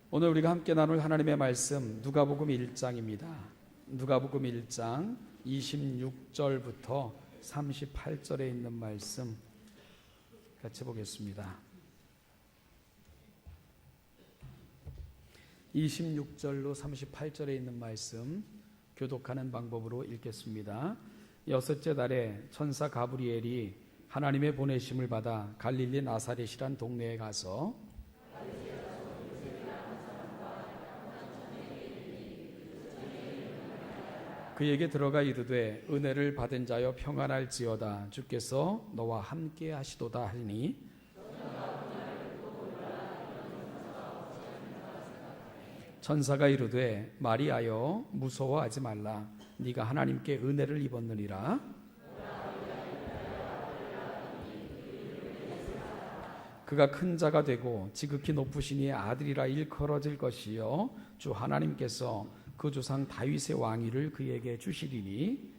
오늘 우리가 함께 나눌 하나님의 말씀 누가복음 1장입니다. 누가복음 1장 26절부터 38절에 있는 말씀 같이 보겠습니다. 26절로 38절에 있는 말씀 교독하는 방법으로 읽겠습니다. 여섯째 달에 천사 가브리엘이 하나님의 보내심을 받아 갈릴리 나사렛이란 동네에 가서 그에게 들어가 이르되 은혜를 받은 자여 평안할지어다 주께서 너와 함께 하시도다 하니 천사가 이르되 마리아여 무서워하지 말라 네가 하나님께 은혜를 입었느니라. 그가 큰 자가 되고 지극히 높으시니 아들이라 일컬어질 것이요 주 하나님께서 그 조상 다윗의 왕위를 그에게 주시리니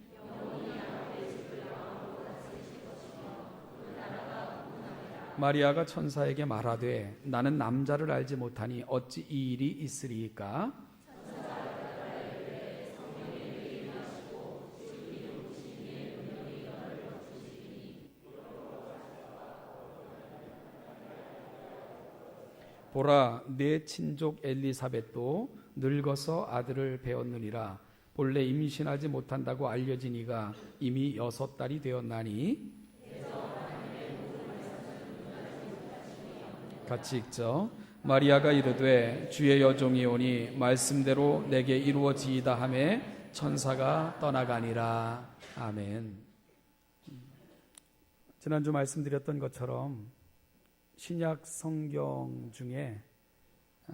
마리아가 천사에게 말하되 나는 남자를 알지 못하니 어찌 이 일이 있으리이까. 보라 내 친족 엘리사벳도 늙어서 아들을 배었느니라. 본래 임신하지 못한다고 알려진 이가 이미 6달이 되었나니. 같이 읽죠. 마리아가 이르되 주의 여종이 오니 말씀대로 내게 이루어지이다 하매 천사가 떠나가니라. 아멘. 지난주 말씀드렸던 것처럼 신약 성경 중에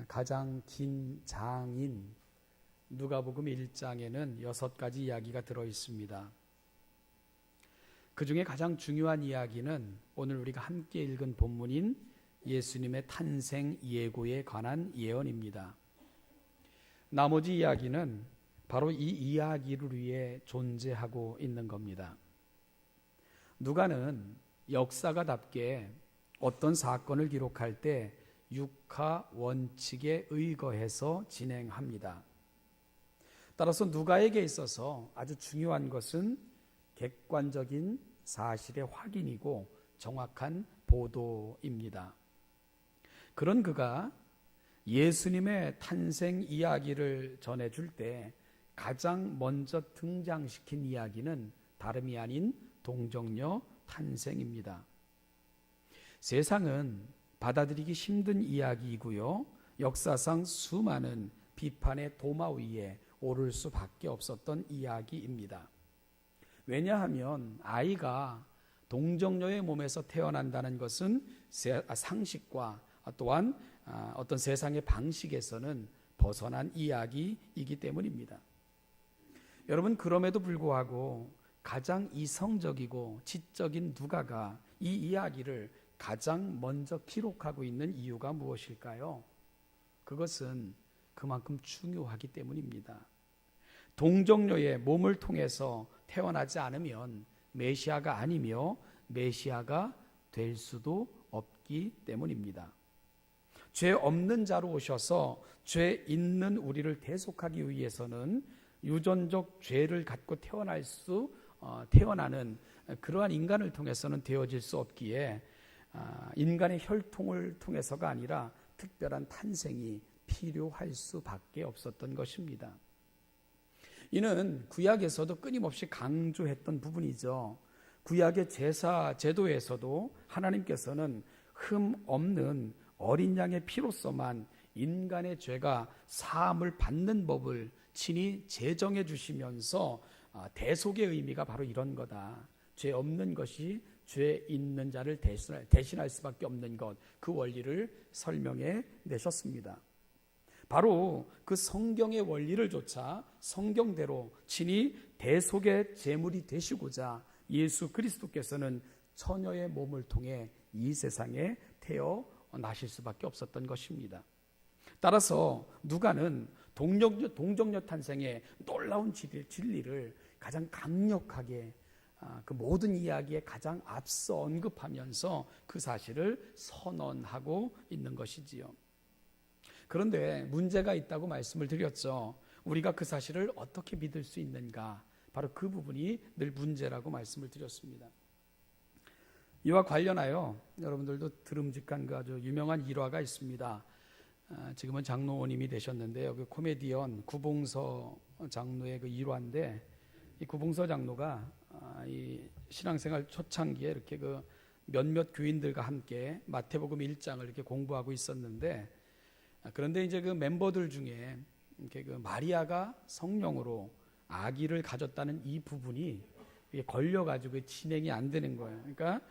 가장 긴 장인 누가복음 1장에는 6가지 이야기가 들어 있습니다. 그 중에 가장 중요한 이야기는 오늘 우리가 함께 읽은 본문인 예수님의 탄생 예고에 관한 예언입니다. 나머지 이야기는 바로 이 이야기를 위해 존재하고 있는 겁니다. 누가는 역사가답게 어떤 사건을 기록할 때 육하 원칙에 의거해서 진행합니다. 따라서 누가에게 있어서 아주 중요한 것은 객관적인 사실의 확인이고 정확한 보도입니다. 그런 그가 예수님의 탄생 이야기를 전해줄 때 가장 먼저 등장시킨 이야기는 다름이 아닌 동정녀 탄생입니다. 세상은 받아들이기 힘든 이야기이고요. 역사상 수많은 비판의 도마 위에 오를 수밖에 없었던 이야기입니다. 왜냐하면 아이가 동정녀의 몸에서 태어난다는 것은 상식과 또한 어떤 세상의 방식에서는 벗어난 이야기이기 때문입니다. 여러분, 그럼에도 불구하고 가장 이성적이고 지적인 누가가 이 이야기를 가장 먼저 기록하고 있는 이유가 무엇일까요? 그것은 그만큼 중요하기 때문입니다. 동정녀의 몸을 통해서 태어나지 않으면 메시아가 아니며 메시아가 될 수도 없기 때문입니다. 죄 없는 자로 오셔서 죄 있는 우리를 대속하기 위해서는 유전적 죄를 갖고 태어나는 그러한 인간을 통해서는 되어질 수 없기에 인간의 혈통을 통해서가 아니라 특별한 탄생이 필요할 수밖에 없었던 것입니다. 이는 구약에서도 끊임없이 강조했던 부분이죠. 구약의 제사 제도에서도 하나님께서는 흠 없는 어린 양의 피로서만 인간의 죄가 사함을 받는 법을 친히 제정해 주시면서 대속의 의미가 바로 이런 거다. 죄 없는 것이 죄 있는 자를 대신할 수밖에 없는 것, 그 원리를 설명해 내셨습니다. 바로 그 성경의 원리를 조차 성경대로 친히 대속의 제물이 되시고자 예수 그리스도께서는 처녀의 몸을 통해 이 세상에 태어나실 수밖에 없었던 것입니다. 따라서 누가는 동정녀 탄생의 놀라운 진리를 가장 강력하게 그 모든 이야기에 가장 앞서 언급하면서 그 사실을 선언하고 있는 것이지요. 그런데 문제가 있다고 말씀을 드렸죠. 우리가 그 사실을 어떻게 믿을 수 있는가? 바로 그 부분이 늘 문제라고 말씀을 드렸습니다. 이와 관련하여 여러분들도 들음직한 그 아주 유명한 일화가 있습니다. 지금은 장로님이 되셨는데요. 그 코미디언 구봉서 장로의 그 일화인데, 이 구봉서 장로가 이 신앙생활 초창기에 이렇게 그 몇몇 교인들과 함께 마태복음 1장을 이렇게 공부하고 있었는데, 그런데 이제 그 멤버들 중에 이렇게 그 마리아가 성령으로 아기를 가졌다는 이 부분이 걸려가지고 진행이 안 되는 거예요. 그러니까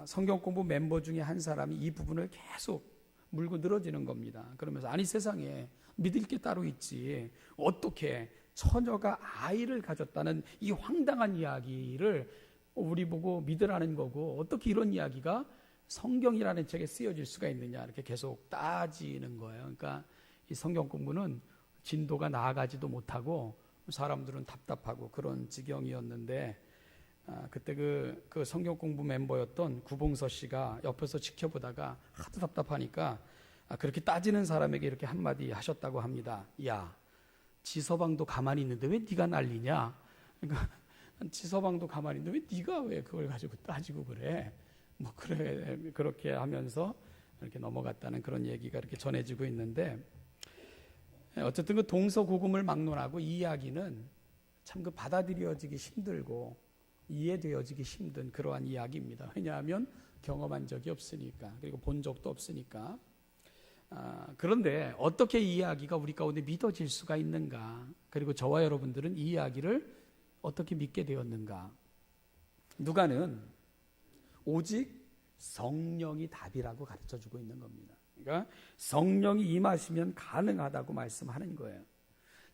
성경 공부 멤버 중에 한 사람이 이 부분을 계속 물고 늘어지는 겁니다. 그러면서 아니 세상에 믿을 게 따로 있지, 어떻게 처녀가 아이를 가졌다는 이 황당한 이야기를 우리 보고 믿으라는 거고, 어떻게 이런 이야기가 성경이라는 책에 쓰여질 수가 있느냐, 이렇게 계속 따지는 거예요. 그러니까 이 성경 공부는 진도가 나아가지도 못하고 사람들은 답답하고 그런 지경이었는데, 그때 그 성경 공부 멤버였던 구봉서 씨가 옆에서 지켜보다가 하도 답답하니까 그렇게 따지는 사람에게 이렇게 한마디 하셨다고 합니다. 야, 지서방도 가만히 있는데 왜 네가 난리냐? 그러니까 지서방도 가만히 있는데 왜 네가 왜 그걸 가지고 따지고 그래? 뭐 그래, 그렇게 하면서 이렇게 넘어갔다는 그런 얘기가 이렇게 전해지고 있는데, 어쨌든 그 동서고금을 막론하고 이 이야기는 참 그 받아들여지기 힘들고 이해되어지기 힘든 그러한 이야기입니다. 왜냐하면 경험한 적이 없으니까, 그리고 본 적도 없으니까. 그런데 어떻게 이 이야기가 우리 가운데 믿어질 수가 있는가? 그리고 저와 여러분들은 이 이야기를 어떻게 믿게 되었는가? 누가는 오직 성령이 답이라고 가르쳐주고 있는 겁니다. 그러니까 성령이 임하시면 가능하다고 말씀하는 거예요.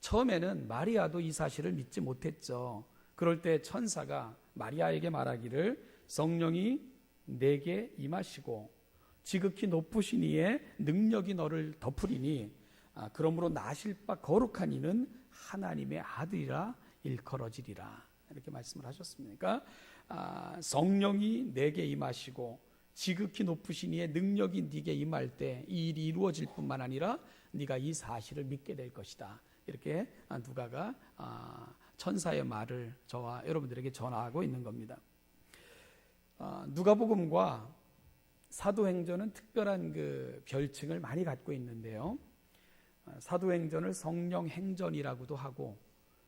처음에는 마리아도 이 사실을 믿지 못했죠. 그럴 때 천사가 마리아에게 말하기를 성령이 내게 임하시고 지극히 높으신 이의 능력이 너를 덮으리니 그러므로 나실 바 거룩한 이는 하나님의 아들이라 일컬어지리라, 이렇게 말씀을 하셨습니다. 그러니까 성령이 내게 임하시고 지극히 높으신 이의 능력이 네게 임할 때 이 일이 이루어질 뿐만 아니라 네가 이 사실을 믿게 될 것이다, 이렇게 누가가 천사의 말을 저와 여러분들에게 전하고 있는 겁니다. 누가복음과 사도행전은 특별한 그 별칭을 많이 갖고 있는데요. 사도행전을 성령행전이라고도 하고,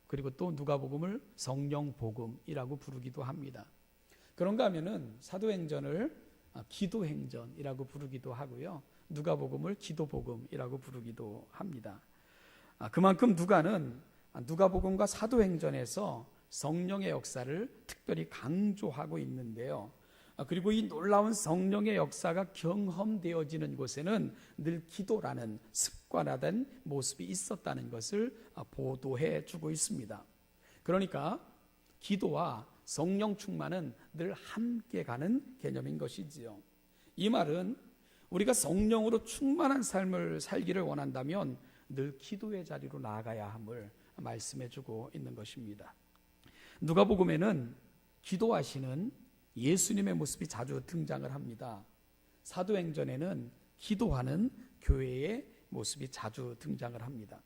그리고 또 누가복음을 성령복음이라고 부르기도 합니다. 그런가 하면은 사도행전을 기도행전이라고 부르기도 하고요, 누가복음을 기도복음이라고 부르기도 합니다. 그만큼 누가는 누가복음과 사도행전에서 성령의 역사를 특별히 강조하고 있는데요. 그리고 이 놀라운 성령의 역사가 경험되어지는 곳에는 늘 기도라는 습관화된 모습이 있었다는 것을 보도해 주고 있습니다. 그러니까 기도와 성령 충만은 늘 함께 가는 개념인 것이지요. 이 말은 우리가 성령으로 충만한 삶을 살기를 원한다면 늘 기도의 자리로 나아가야 함을 말씀해 주고 있는 것입니다. 누가복음에는 기도하시는 예수님의 모습이 자주 등장을 합니다. 사도행전에는 기도하는 교회의 모습이 자주 등장을 합니다.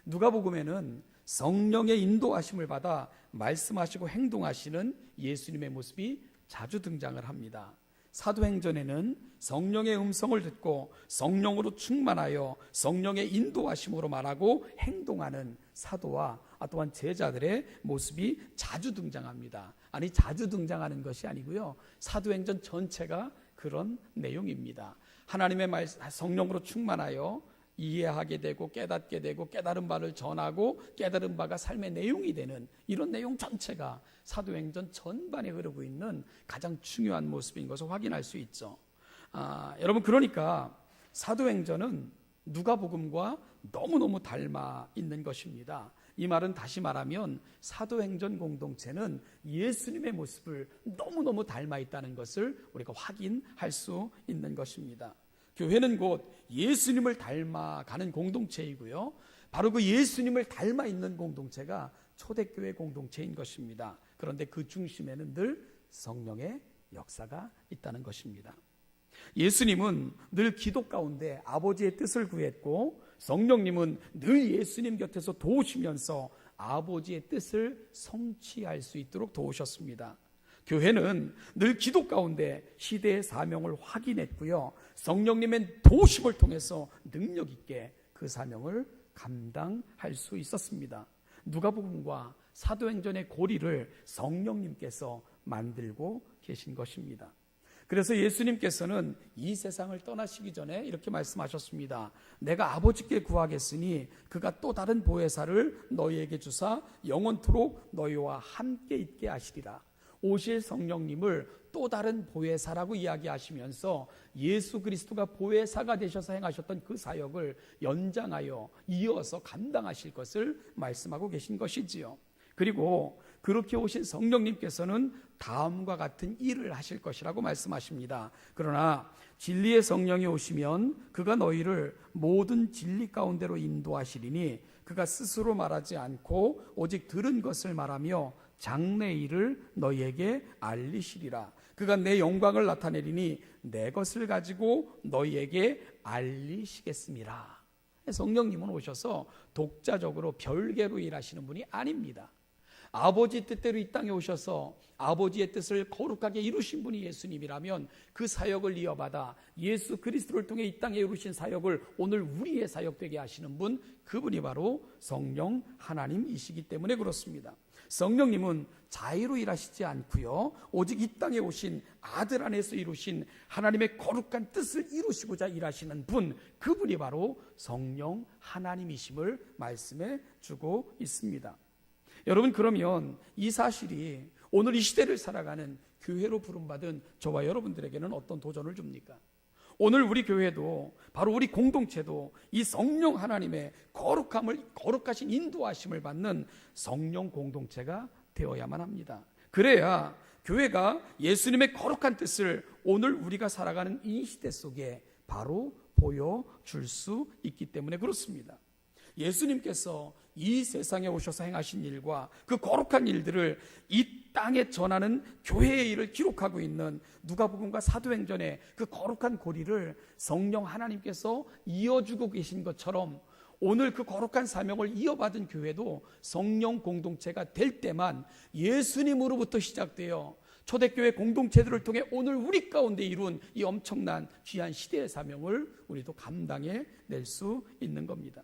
누가복음에는 성령의 인도하심을 받아 말씀하시고 행동하시는 예수님의 모습이 자주 등장을 합니다. 사도행전에는 성령의 음성을 듣고 성령으로 충만하여 성령의 인도하심으로 말하고 행동하는 사도와 또한 제자들의 모습이 자주 등장합니다. 아니, 자주 등장하는 것이 아니고요, 사도행전 전체가 그런 내용입니다. 하나님의 성령으로 충만하여 이해하게 되고 깨닫게 되고 깨달은 바를 전하고 깨달은 바가 삶의 내용이 되는 이런 내용 전체가 사도행전 전반에 흐르고 있는 가장 중요한 모습인 것을 확인할 수 있죠. 여러분, 그러니까 사도행전은 누가복음과 너무너무 닮아 있는 것입니다. 이 말은 다시 말하면 사도행전 공동체는 예수님의 모습을 너무너무 닮아 있다는 것을 우리가 확인할 수 있는 것입니다. 교회는 곧 예수님을 닮아가는 공동체이고요, 바로 그 예수님을 닮아 있는 공동체가 초대교회 공동체인 것입니다. 그런데 그 중심에는 늘 성령의 역사가 있다는 것입니다. 예수님은 늘 기도 가운데 아버지의 뜻을 구했고, 성령님은 늘 예수님 곁에서 도우시면서 아버지의 뜻을 성취할 수 있도록 도우셨습니다. 교회는 늘 기도 가운데 시대의 사명을 확인했고요, 성령님의 도우심을 통해서 능력 있게 그 사명을 감당할 수 있었습니다. 누가복음과 사도행전의 고리를 성령님께서 만들고 계신 것입니다. 그래서 예수님께서는 이 세상을 떠나시기 전에 이렇게 말씀하셨습니다. 내가 아버지께 구하겠으니 그가 또 다른 보혜사를 너희에게 주사 영원토록 너희와 함께 있게 하시리라. 오실 성령님을 또 다른 보혜사라고 이야기하시면서 예수 그리스도가 보혜사가 되셔서 행하셨던 그 사역을 연장하여 이어서 감당하실 것을 말씀하고 계신 것이지요. 그리고 그렇게 오신 성령님께서는 다음과 같은 일을 하실 것이라고 말씀하십니다. 그러나 진리의 성령이 오시면 그가 너희를 모든 진리 가운데로 인도하시리니 그가 스스로 말하지 않고 오직 들은 것을 말하며 장래 일을 너희에게 알리시리라. 그가 내 영광을 나타내리니 내 것을 가지고 너희에게 알리시겠습니다. 성령님은 오셔서 독자적으로 별개로 일하시는 분이 아닙니다. 아버지 뜻대로 이 땅에 오셔서 아버지의 뜻을 거룩하게 이루신 분이 예수님이라면 그 사역을 이어받아 예수 그리스도를 통해 이 땅에 이루신 사역을 오늘 우리의 사역되게 하시는 분, 그분이 바로 성령 하나님이시기 때문에 그렇습니다. 성령님은 자의로 일하시지 않고요, 오직 이 땅에 오신 아들 안에서 이루신 하나님의 거룩한 뜻을 이루시고자 일하시는 분, 그분이 바로 성령 하나님이심을 말씀해 주고 있습니다. 여러분, 그러면 이 사실이 오늘 이 시대를 살아가는 교회로 부름받은 저와 여러분들에게는 어떤 도전을 줍니까? 오늘 우리 교회도, 바로 우리 공동체도 이 성령 하나님의 거룩하신 인도하심을 받는 성령 공동체가 되어야만 합니다. 그래야 교회가 예수님의 거룩한 뜻을 오늘 우리가 살아가는 이 시대 속에 바로 보여줄 수 있기 때문에 그렇습니다. 예수님께서 이 세상에 오셔서 행하신 일과 그 거룩한 일들을 이 땅에 전하는 교회의 일을 기록하고 있는 누가복음과 사도행전의 그 거룩한 고리를 성령 하나님께서 이어주고 계신 것처럼 오늘 그 거룩한 사명을 이어받은 교회도 성령 공동체가 될 때만 예수님으로부터 시작되어 초대교회 공동체들을 통해 오늘 우리 가운데 이룬 이 엄청난 귀한 시대의 사명을 우리도 감당해 낼 수 있는 겁니다.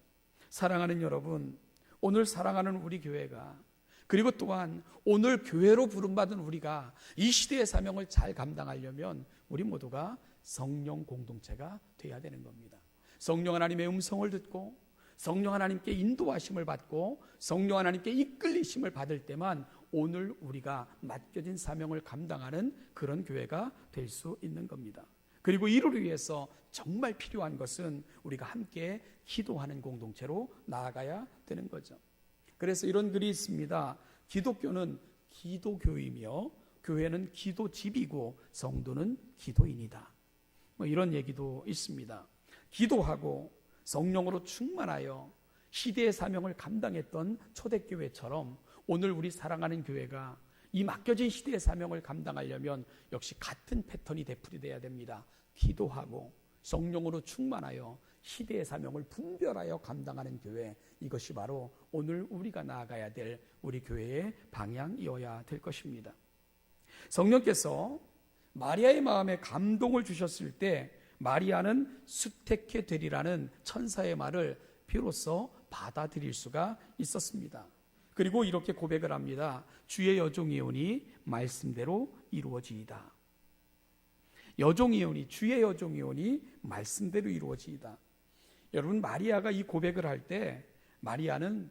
사랑하는 여러분, 오늘 사랑하는 우리 교회가, 그리고 또한 오늘 교회로 부름받은 우리가 이 시대의 사명을 잘 감당하려면 우리 모두가 성령 공동체가 돼야 되는 겁니다. 성령 하나님의 음성을 듣고 성령 하나님께 인도하심을 받고 성령 하나님께 이끌리심을 받을 때만 오늘 우리가 맡겨진 사명을 감당하는 그런 교회가 될 수 있는 겁니다. 그리고 이를 위해서 정말 필요한 것은 우리가 함께 기도하는 공동체로 나아가야 되는 거죠. 그래서 이런 글이 있습니다. 기독교는 기도교이며 교회는 기도집이고 성도는 기도인이다. 이런 얘기도 있습니다. 기도하고 성령으로 충만하여 시대의 사명을 감당했던 초대교회처럼 오늘 우리 사랑하는 교회가 이 맡겨진 시대의 사명을 감당하려면 역시 같은 패턴이 되풀이돼야 됩니다. 기도하고 성령으로 충만하여 시대의 사명을 분별하여 감당하는 교회, 이것이 바로 오늘 우리가 나아가야 될 우리 교회의 방향이어야 될 것입니다. 성령께서 마리아의 마음에 감동을 주셨을 때 마리아는 수택해 되리라는 천사의 말을 비로소 받아들일 수가 있었습니다. 그리고 이렇게 고백을 합니다. 주의 여종이 오니 말씀대로 이루어지이다. 여종이 오니, 주의 여종이 오니 말씀대로 이루어지이다. 여러분, 마리아가 이 고백을 할 때 마리아는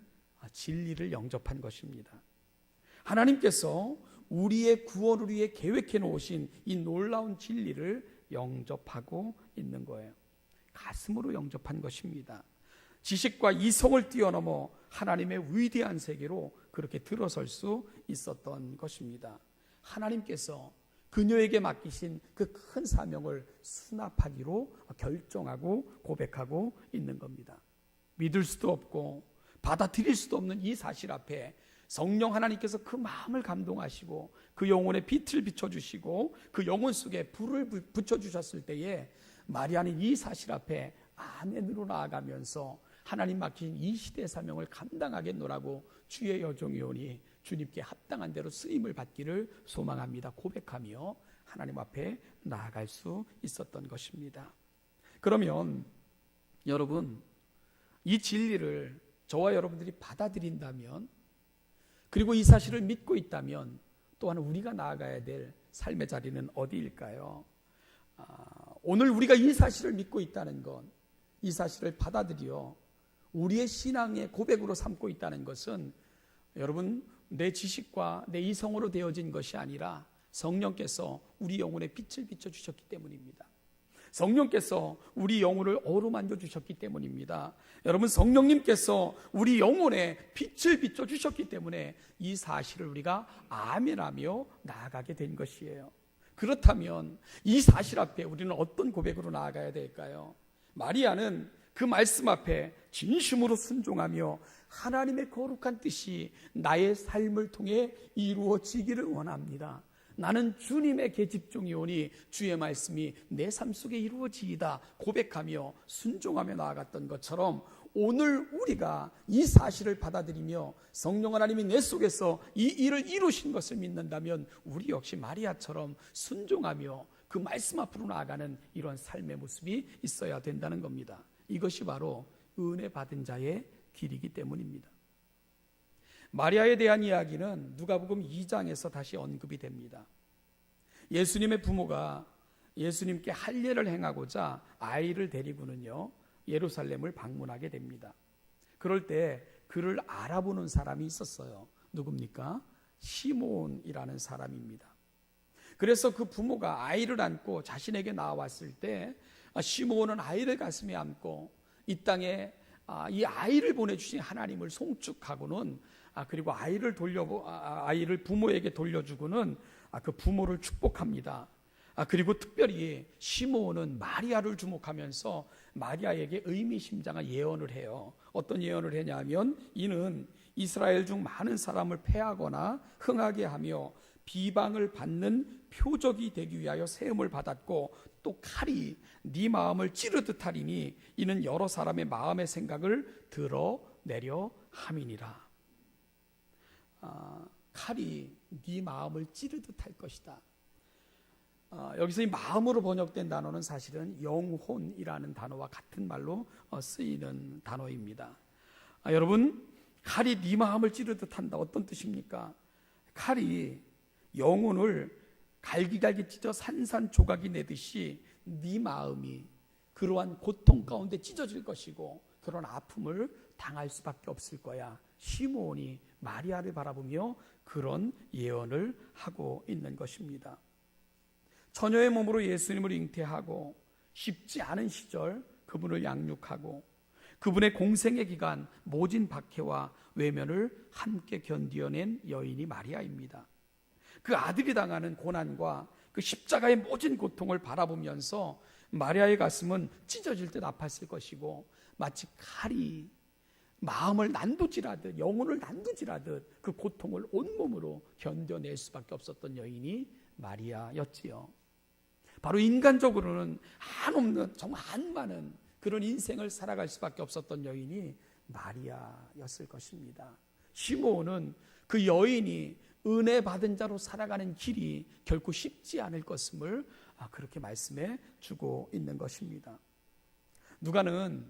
진리를 영접한 것입니다. 하나님께서 우리의 구원을 위해 계획해 놓으신 이 놀라운 진리를 영접하고 있는 거예요. 가슴으로 영접한 것입니다. 지식과 이성을 뛰어넘어 하나님의 위대한 세계로 그렇게 들어설 수 있었던 것입니다. 하나님께서 그녀에게 맡기신 그 큰 사명을 수납하기로 결정하고 고백하고 있는 겁니다. 믿을 수도 없고 받아들일 수도 없는 이 사실 앞에 성령 하나님께서 그 마음을 감동하시고 그 영혼에 빛을 비춰주시고 그 영혼 속에 불을 붙여주셨을 때에 마리아는 이 사실 앞에 아멘으로 나아가면서 하나님 맡긴 이 시대의 사명을 감당하겠노라고 주의 여종이오니 주님께 합당한 대로 쓰임을 받기를 소망합니다 고백하며 하나님 앞에 나아갈 수 있었던 것입니다. 그러면 여러분, 이 진리를 저와 여러분들이 받아들인다면, 그리고 이 사실을 믿고 있다면 또한 우리가 나아가야 될 삶의 자리는 어디일까요? 오늘 우리가 이 사실을 믿고 있다는 것, 이 사실을 받아들여 우리의 신앙의 고백으로 삼고 있다는 것은 여러분, 내 지식과 내 이성으로 되어진 것이 아니라 성령께서 우리 영혼에 빛을 비춰주셨기 때문입니다. 성령께서 우리 영혼을 어루만져 주셨기 때문입니다. 여러분, 성령님께서 우리 영혼에 빛을 비춰주셨기 때문에 이 사실을 우리가 아멘하며 나아가게 된 것이에요. 그렇다면 이 사실 앞에 우리는 어떤 고백으로 나아가야 될까요? 마리아는 그 말씀 앞에 진심으로 순종하며 하나님의 거룩한 뜻이 나의 삶을 통해 이루어지기를 원합니다. 나는 주님의 계집종이오니 주의 말씀이 내 삶 속에 이루어지이다 고백하며 순종하며 나아갔던 것처럼 오늘 우리가 이 사실을 받아들이며 성령 하나님이 내 속에서 이 일을 이루신 것을 믿는다면 우리 역시 마리아처럼 순종하며 그 말씀 앞으로 나아가는 이런 삶의 모습이 있어야 된다는 겁니다. 이것이 바로 은혜 받은 자의 길이기 때문입니다. 마리아에 대한 이야기는 누가복음 2장에서 다시 언급이 됩니다. 예수님의 부모가 예수님께 할례를 행하고자 아이를 데리고는요 예루살렘을 방문하게 됩니다. 그럴 때 그를 알아보는 사람이 있었어요. 누굽니까? 시몬이라는 사람입니다. 그래서 그 부모가 아이를 안고 자신에게 나왔을 때 시몬은 아이를 가슴에 안고 이 땅에 이 아이를 보내주신 하나님을 송축하고는 그리고 아이를 부모에게 돌려주고는 그 부모를 축복합니다. 그리고 특별히 시므온은 마리아를 주목하면서 마리아에게 의미심장한 예언을 해요. 어떤 예언을 했냐면 이는 이스라엘 중 많은 사람을 패하거나 흥하게 하며 비방을 받는 표적이 되기 위하여 세움을 받았고 또 칼이 네 마음을 찌르듯 하리니 이는 여러 사람의 마음의 생각을 드러내려 함이니라. 칼이 네 마음을 찌르듯 할 것이다. 여기서 이 마음으로 번역된 단어는 사실은 영혼이라는 단어와 같은 말로 쓰이는 단어입니다. 여러분, 칼이 네 마음을 찌르듯 한다. 어떤 뜻입니까? 칼이 영혼을 갈기갈기 찢어 산산조각이 내듯이 네 마음이 그러한 고통 가운데 찢어질 것이고 그런 아픔을 당할 수밖에 없을 거야. 시므온이 마리아를 바라보며 그런 예언을 하고 있는 것입니다. 처녀의 몸으로 예수님을 잉태하고 쉽지 않은 시절 그분을 양육하고 그분의 공생의 기간 모진 박해와 외면을 함께 견디어낸 여인이 마리아입니다. 그 아들이 당하는 고난과 그 십자가의 모진 고통을 바라보면서 마리아의 가슴은 찢어질 듯 아팠을 것이고 마치 칼이 마음을 난도질하듯 영혼을 난도질하듯 그 고통을 온몸으로 견뎌낼 수밖에 없었던 여인이 마리아였지요. 바로 인간적으로는 한없는 정말 한 많은 그런 인생을 살아갈 수밖에 없었던 여인이 마리아였을 것입니다. 시므온은 그 여인이 은혜 받은 자로 살아가는 길이 결코 쉽지 않을 것임을 그렇게 말씀해 주고 있는 것입니다. 누가는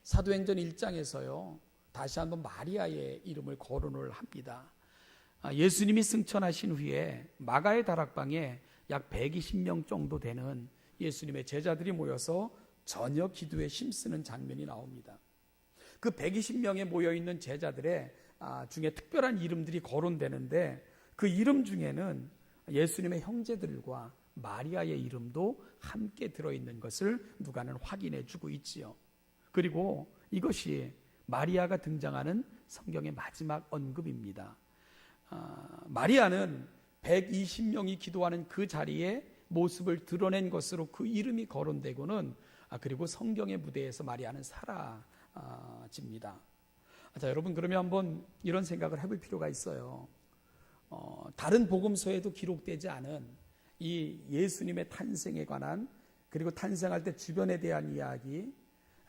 사도행전 1장에서요 다시 한번 마리아의 이름을 거론을 합니다. 예수님이 승천하신 후에 마가의 다락방에 약 120명 정도 되는 예수님의 제자들이 모여서 저녁 기도에 힘쓰는 장면이 나옵니다. 그 120명에 모여있는 제자들의 중에 특별한 이름들이 거론되는데 그 이름 중에는 예수님의 형제들과 마리아의 이름도 함께 들어있는 것을 누가는 확인해 주고 있지요. 그리고 이것이 마리아가 등장하는 성경의 마지막 언급입니다. 마리아는 120명이 기도하는 그 자리에 모습을 드러낸 것으로 그 이름이 거론되고는 그리고 성경의 무대에서 마리아는 사라집니다. 자, 여러분 그러면 한번 이런 생각을 해볼 필요가 있어요. 다른 복음서에도 기록되지 않은 이 예수님의 탄생에 관한, 그리고 탄생할 때 주변에 대한 이야기,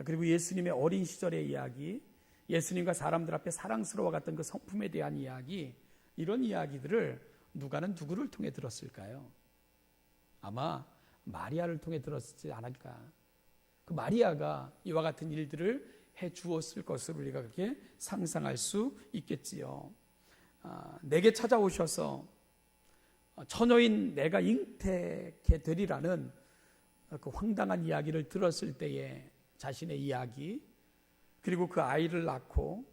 그리고 예수님의 어린 시절의 이야기, 예수님과 사람들 앞에 사랑스러워갔던 그 성품에 대한 이야기, 이런 이야기들을 누가는 누구를 통해 들었을까요? 아마 마리아를 통해 들었지 않을까. 그 마리아가 이와 같은 일들을 해 주었을 것을 우리가 그렇게 상상할 수 있겠지요. 내게 찾아오셔서 처녀인 내가 잉태케 되리라는 그 황당한 이야기를 들었을 때에 자신의 이야기, 그리고 그 아이를 낳고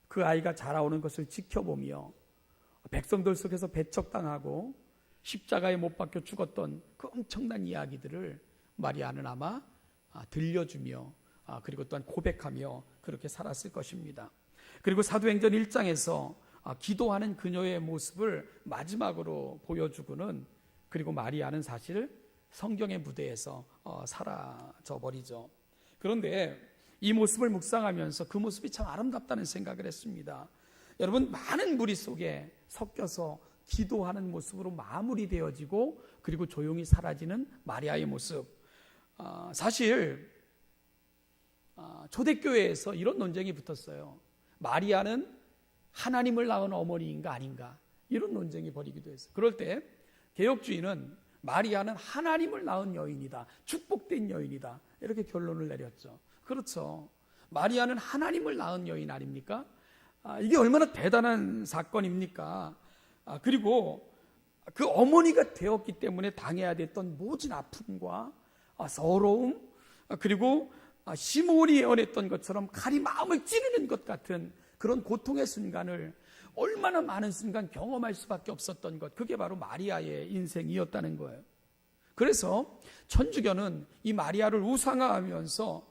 그 아이가 자라오는 것을 지켜보며 백성들 속에서 배척당하고 십자가에 못 박혀 죽었던 그 엄청난 이야기들을 마리아는 아마 들려주며 그리고 또한 고백하며 그렇게 살았을 것입니다. 그리고 사도행전 1장에서 기도하는 그녀의 모습을 마지막으로 보여주고는, 그리고 마리아는 사실 성경의 무대에서 사라져 버리죠. 그런데 이 모습을 묵상하면서 그 모습이 참 아름답다는 생각을 했습니다. 여러분, 많은 무리 속에 섞여서 기도하는 모습으로 마무리되어지고 그리고 조용히 사라지는 마리아의 모습. 사실 초대교회에서 이런 논쟁이 붙었어요. 마리아는 하나님을 낳은 어머니인가 아닌가, 이런 논쟁이 벌이기도 했어요. 그럴 때 개혁주의는 마리아는 하나님을 낳은 여인이다, 축복된 여인이다, 이렇게 결론을 내렸죠. 그렇죠. 마리아는 하나님을 낳은 여인 아닙니까? 이게 얼마나 대단한 사건입니까? 그리고 그 어머니가 되었기 때문에 당해야 됐던 모진 아픔과 서러움, 그리고 시므온이 예언했던 것처럼 칼이 마음을 찌르는 것 같은 그런 고통의 순간을 얼마나 많은 순간 경험할 수밖에 없었던 것, 그게 바로 마리아의 인생이었다는 거예요. 그래서 천주교는 이 마리아를 우상화하면서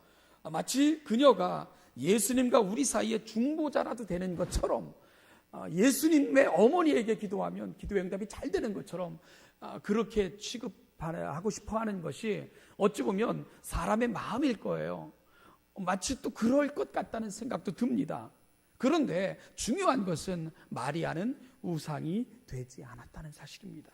마치 그녀가 예수님과 우리 사이의 중보자라도 되는 것처럼, 예수님의 어머니에게 기도하면 기도의 응답이 잘 되는 것처럼 그렇게 취급하고 싶어하는 것이 어찌 보면 사람의 마음일 거예요. 마치 또 그럴 것 같다는 생각도 듭니다. 그런데 중요한 것은 마리아는 우상이 되지 않았다는 사실입니다.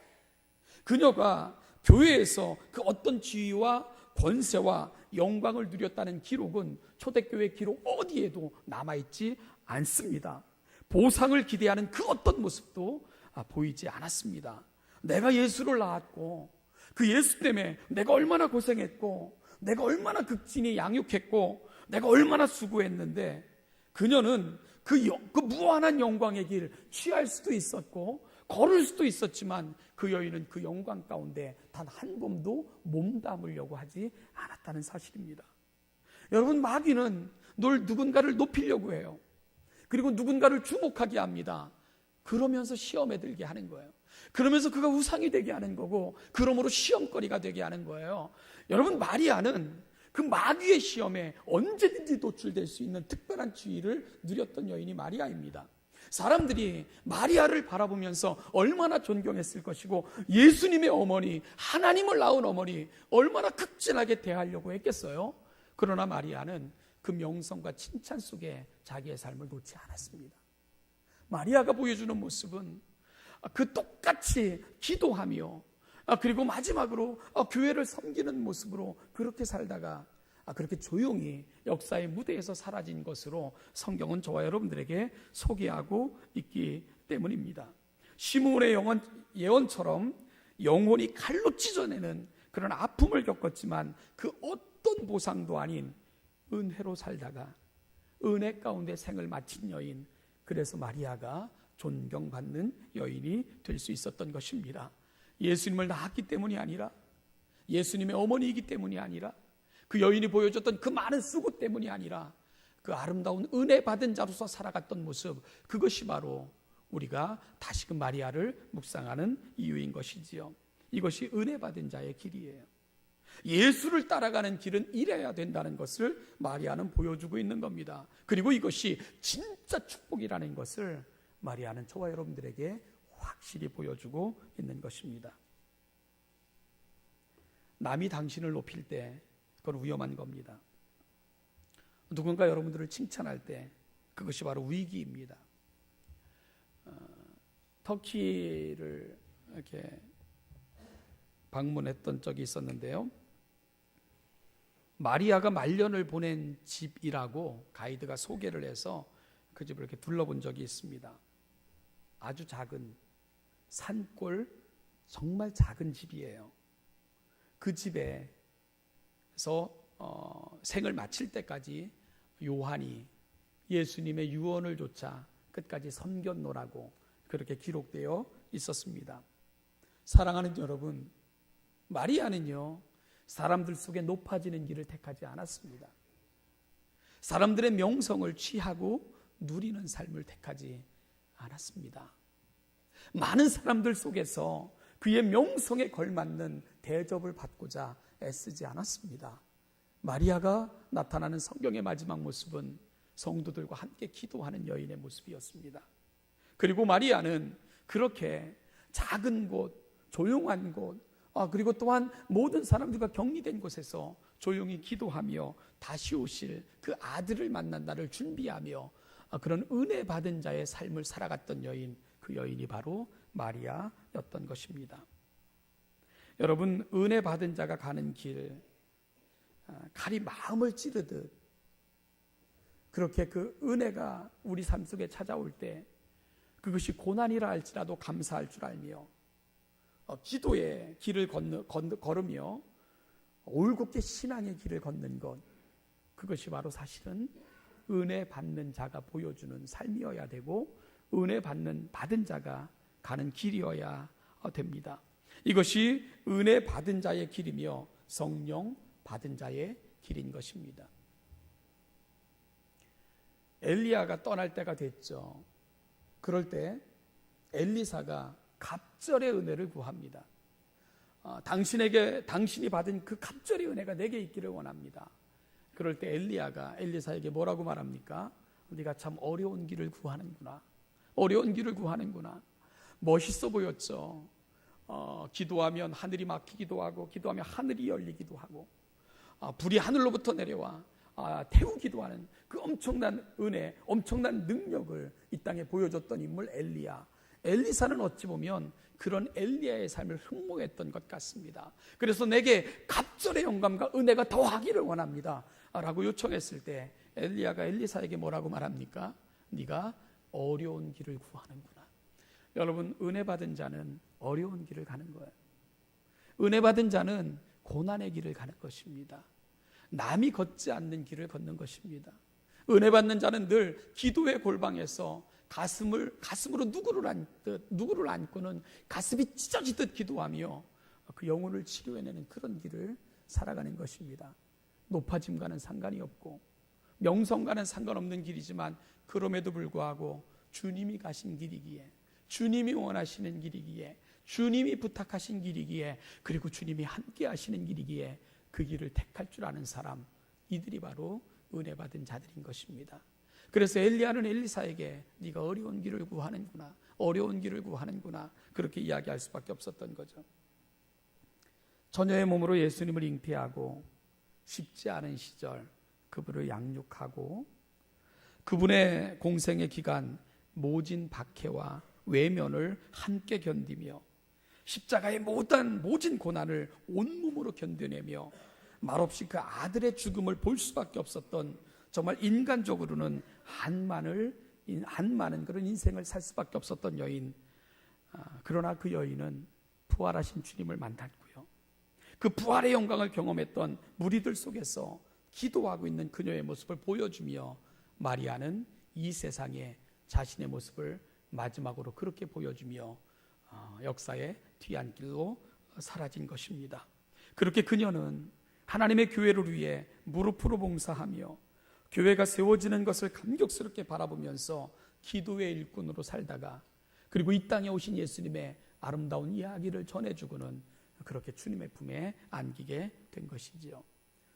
그녀가 교회에서 그 어떤 지위와 권세와 영광을 누렸다는 기록은 초대교회 기록 어디에도 남아있지 않습니다. 보상을 기대하는 그 어떤 모습도 보이지 않았습니다. 내가 예수를 낳았고 그 예수 때문에 내가 얼마나 고생했고 내가 얼마나 극진히 양육했고 내가 얼마나 수고했는데, 그녀는 그 무한한 영광의 길 취할 수도 있었고 걸을 수도 있었지만 그 여인은 그 영광 가운데 단 한 번도 몸담으려고 하지 않았다는 사실입니다. 여러분, 마귀는 늘 누군가를 높이려고 해요. 그리고 누군가를 주목하게 합니다. 그러면서 시험에 들게 하는 거예요. 그러면서 그가 우상이 되게 하는 거고, 그러므로 시험거리가 되게 하는 거예요. 여러분, 마리아는 그 마귀의 시험에 언제든지 노출될 수 있는 특별한 지위를 누렸던 여인이 마리아입니다. 사람들이 마리아를 바라보면서 얼마나 존경했을 것이고, 예수님의 어머니, 하나님을 낳은 어머니 얼마나 극진하게 대하려고 했겠어요. 그러나 마리아는 그 명성과 칭찬 속에 자기의 삶을 놓지 않았습니다. 마리아가 보여주는 모습은 그 똑같이 기도하며 그리고 마지막으로 교회를 섬기는 모습으로 그렇게 살다가 그렇게 조용히 역사의 무대에서 사라진 것으로 성경은 저와 여러분들에게 소개하고 있기 때문입니다. 시므온의 예언처럼 영혼이 칼로 찢어내는 그런 아픔을 겪었지만 그 어떤 보상도 아닌 은혜로 살다가 은혜 가운데 생을 마친 여인, 그래서 마리아가 존경받는 여인이 될 수 있었던 것입니다. 예수님을 낳았기 때문이 아니라, 예수님의 어머니이기 때문이 아니라, 그 여인이 보여줬던 그 많은 수고 때문이 아니라 그 아름다운 은혜 받은 자로서 살아갔던 모습, 그것이 바로 우리가 다시금 마리아를 묵상하는 이유인 것이지요. 이것이 은혜 받은 자의 길이에요. 예수를 따라가는 길은 이래야 된다는 것을 마리아는 보여주고 있는 겁니다. 그리고 이것이 진짜 축복이라는 것을 마리아는 저와 여러분들에게 확실히 보여주고 있는 것입니다. 남이 당신을 높일 때 그건 위험한 겁니다. 누군가 여러분들을 칭찬할 때 그것이 바로 위기입니다. 터키를 이렇게 방문했던 적이 있었는데요. 마리아가 말년을 보낸 집이라고 가이드가 소개를 해서 그 집을 이렇게 둘러본 적이 있습니다. 아주 작은 산골 정말 작은 집이에요. 그 집에서 생을 마칠 때까지 요한이 예수님의 유언을 조차 끝까지 섬겼노라고 그렇게 기록되어 있었습니다. 사랑하는 여러분, 마리아는요, 사람들 속에 높아지는 길을 택하지 않았습니다. 사람들의 명성을 취하고 누리는 삶을 택하지 않았습니다. 많은 사람들 속에서 그의 명성에 걸맞는 대접을 받고자 애쓰지 않았습니다. 마리아가 나타나는 성경의 마지막 모습은 성도들과 함께 기도하는 여인의 모습이었습니다. 그리고 마리아는 그렇게 작은 곳, 조용한 곳, 그리고 또한 모든 사람들과 격리된 곳에서 조용히 기도하며 다시 오실 그 아들을 만난 날을 준비하며 그런 은혜 받은 자의 삶을 살아갔던 여인, 그 여인이 바로 마리아였던 것입니다. 여러분, 은혜 받은 자가 가는 길, 칼이 마음을 찌르듯 그렇게 그 은혜가 우리 삶 속에 찾아올 때 그것이 고난이라 할지라도 감사할 줄 알며 기도의 길을 걸으며 올곧게 신앙의 길을 걷는 것, 그것이 바로 사실은 은혜 받는 자가 보여주는 삶이어야 되고 은혜 받은 자가 가는 길이어야 됩니다. 이것이 은혜 받은 자의 길이며 성령 받은 자의 길인 것입니다. 엘리야가 떠날 때가 됐죠. 그럴 때 엘리사가 갑절의 은혜를 구합니다. 당신이 받은 그 갑절의 은혜가 내게 있기를 원합니다. 그럴 때 엘리야가 엘리사에게 뭐라고 말합니까? 네가 참 어려운 길을 구하는구나. 어려운 길을 구하는구나. 멋있어 보였죠. 기도하면 하늘이 막히기도 하고, 기도하면 하늘이 열리기도 하고, 불이 하늘로부터 내려와 태우기도 하는 그 엄청난 은혜, 엄청난 능력을 이 땅에 보여줬던 인물 엘리야. 엘리사는 어찌 보면 그런 엘리야의 삶을 흠모했던 것 같습니다. 그래서 내게 갑절의 영감과 은혜가 더하기를 원합니다 라고 요청했을 때 엘리야가 엘리사에게 뭐라고 말합니까? 네가 어려운 길을 구하는구나. 여러분, 은혜 받은 자는 어려운 길을 가는 거예요. 은혜 받은 자는 고난의 길을 가는 것입니다. 남이 걷지 않는 길을 걷는 것입니다. 은혜 받는 자는 늘 기도의 골방에서 가슴으로 누구를 안고는 가슴이 찢어지듯 기도하며 그 영혼을 치료해내는 그런 길을 살아가는 것입니다. 높아짐과는 상관이 없고 명성과는 상관없는 길이지만 그럼에도 불구하고 주님이 가신 길이기에, 주님이 원하시는 길이기에, 주님이 부탁하신 길이기에, 그리고 주님이 함께 하시는 길이기에 그 길을 택할 줄 아는 사람, 이들이 바로 은혜 받은 자들인 것입니다. 그래서 엘리야는 엘리사에게 네가 어려운 길을 구하는구나, 어려운 길을 구하는구나, 그렇게 이야기할 수밖에 없었던 거죠. 처녀의 몸으로 예수님을 잉태하고 쉽지 않은 시절 그분을 양육하고 그분의 공생의 기간 모진 박해와 외면을 함께 견디며 십자가의 모진 고난을 온몸으로 견뎌내며 말없이 그 아들의 죽음을 볼 수밖에 없었던, 정말 인간적으로는 한많은 그런 인생을 살 수밖에 없었던 여인. 그러나 그 여인은 부활하신 주님을 만났고요, 그 부활의 영광을 경험했던 무리들 속에서 기도하고 있는 그녀의 모습을 보여주며 마리아는 이 세상에 자신의 모습을 마지막으로 그렇게 보여주며 역사의 뒤안길로 사라진 것입니다. 그렇게 그녀는 하나님의 교회를 위해 무릎으로 봉사하며 교회가 세워지는 것을 감격스럽게 바라보면서 기도의 일꾼으로 살다가, 그리고 이 땅에 오신 예수님의 아름다운 이야기를 전해주고는 그렇게 주님의 품에 안기게 된 것이지요.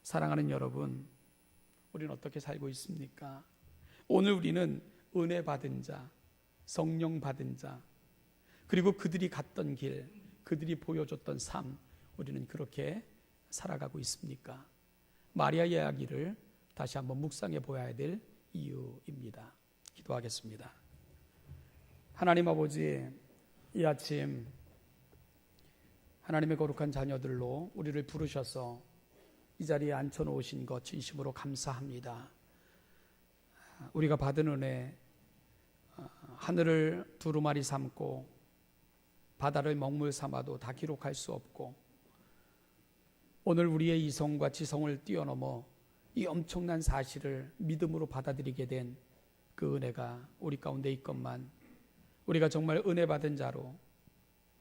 사랑하는 여러분, 우리는 어떻게 살고 있습니까? 오늘 우리는 은혜 받은 자, 성령 받은 자, 그리고 그들이 갔던 길, 그들이 보여줬던 삶, 우리는 그렇게 살아가고 있습니까? 마리아 이야기를 다시 한번 묵상해 보아야 될 이유입니다. 기도하겠습니다. 하나님 아버지, 이 아침 하나님의 거룩한 자녀들로 우리를 부르셔서 이 자리에 앉혀놓으신 것 진심으로 감사합니다. 우리가 받은 은혜, 하늘을 두루마리 삼고 바다를 먹물 삼아도 다 기록할 수 없고, 오늘 우리의 이성과 지성을 뛰어넘어 이 엄청난 사실을 믿음으로 받아들이게 된 그 은혜가 우리 가운데 있건만, 우리가 정말 은혜 받은 자로,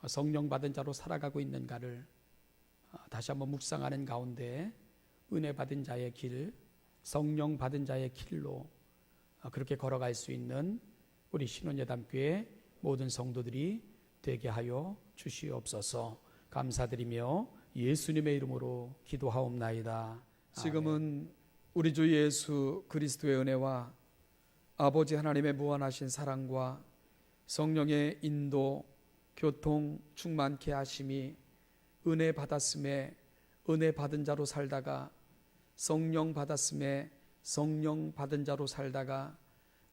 성령 받은 자로 살아가고 있는가를 다시 한번 묵상하는 가운데 은혜 받은 자의 길, 성령 받은 자의 길로 그렇게 걸어갈 수 있는 우리 신혼예담교회 모든 성도들이 되게 하여 주시옵소서. 감사드리며 예수님의 이름으로 기도하옵나이다. 지금은 우리 주 예수 그리스도의 은혜와 아버지 하나님의 무한하신 사랑과 성령의 인도, 교통, 충만케 하심이 은혜 받았음에 은혜 받은 자로 살다가, 성령 받았음에 성령 받은 자로 살다가,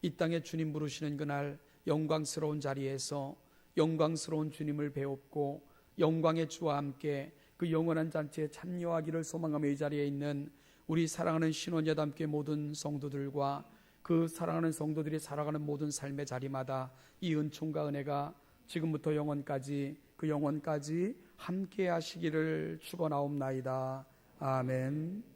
이 땅에 주님 부르시는 그날 영광스러운 자리에서 영광스러운 주님을 배웠고 영광의 주와 함께 그 영원한 잔치에 참여하기를 소망하며 이 자리에 있는 우리 사랑하는 신혼예담교회 모든 성도들과 그 사랑하는 성도들이 살아가는 모든 삶의 자리마다 이 은총과 은혜가 지금부터 영원까지, 그 영원까지 함께 하시기를 축원하옵나이다. 아멘.